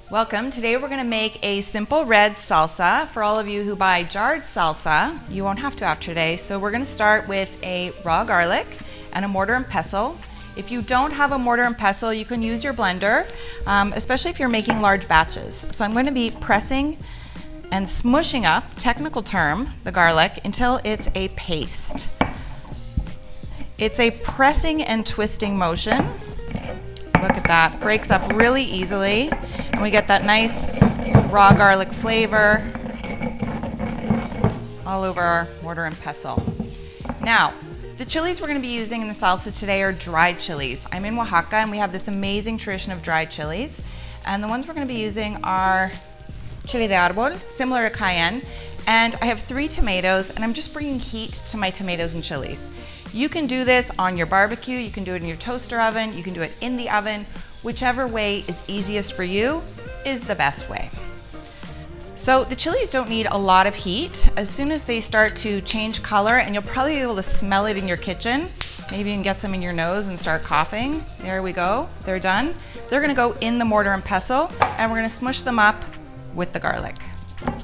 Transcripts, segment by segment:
Welcome. Today we're going to make a simple red salsa. For all of you who buy jarred salsa, you won't have to after today. So we're going to start with a raw garlic and a mortar and pestle. If you don't have a mortar and pestle, you can use your blender, especially if you're making large batches. So I'm going to be pressing and smushing up, technical term, the garlic until it's a paste. It's a pressing and twisting motion. Look at that, breaks up really easily, and we get that nice raw garlic flavor all over our mortar and pestle. Now, the chilies we're going to be using in the salsa today are dried chilies. I'm in Oaxaca and we have this amazing tradition of dried chilies, and the ones we're going to be using are chile de árbol, similar to cayenne, and I have 3 tomatoes, and I'm just bringing heat to my tomatoes and chilies. You can do this on your barbecue, you can do it in your toaster oven, you can do it in the oven. Whichever way is easiest for you is the best way. So the chilies don't need a lot of heat. As soon as they start to change color, and you'll probably be able to smell it in your kitchen, maybe you can get some in your nose and start coughing. There we go, they're done. They're gonna go in the mortar and pestle, and we're gonna smush them up with the garlic.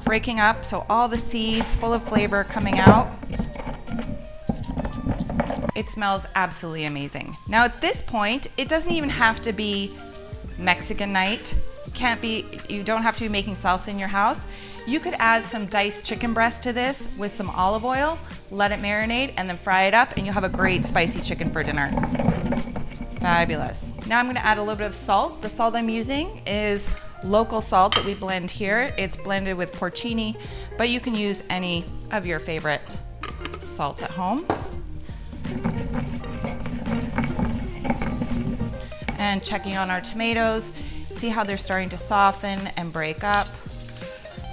Breaking up, so all the seeds full of flavor coming out. It smells absolutely amazing. Now at this point, it doesn't even have to be Mexican night. You don't have to be making salsa in your house. You could add some diced chicken breast to this with some olive oil, let it marinate, and then fry it up, and you'll have a great spicy chicken for dinner. Fabulous. Now I'm gonna add a little bit of salt. The salt I'm using is local salt that we blend here. It's blended with porcini, but you can use any of your favorite salt at home. And checking on our tomatoes, see how they're starting to soften and break up,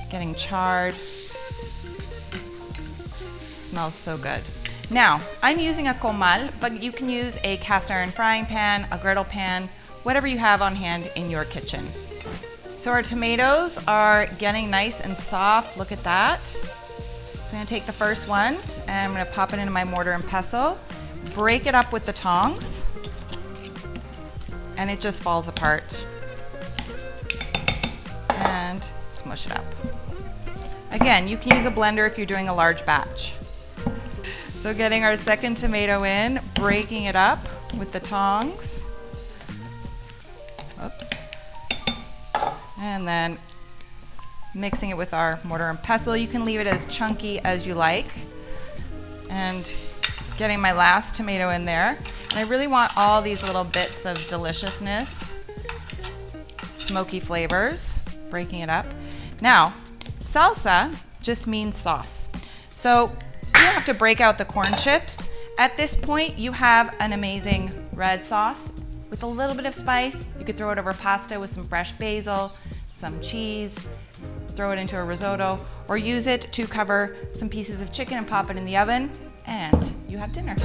getting charred. Smells so good. Now, I'm using a comal, but you can use a cast iron frying pan, a griddle pan, whatever you have on hand in your kitchen. So our tomatoes are getting nice and soft, look at that. So I'm gonna take the first one and I'm gonna pop it into my mortar and pestle, break it up with the tongs, and it just falls apart. And smush it up. Again, you can use a blender if you're doing a large batch. So getting our second tomato in, breaking it up with the tongs. Oops. And then mixing it with our mortar and pestle. You can leave it as chunky as you like. And getting my last tomato in there. And I really want all these little bits of deliciousness, smoky flavors, breaking it up. Now, salsa just means sauce. So you don't have to break out the corn chips. At this point, you have an amazing red sauce with a little bit of spice. You could throw it over pasta with some fresh basil, some cheese, throw it into a risotto, or use it to cover some pieces of chicken and pop it in the oven, and you have dinner.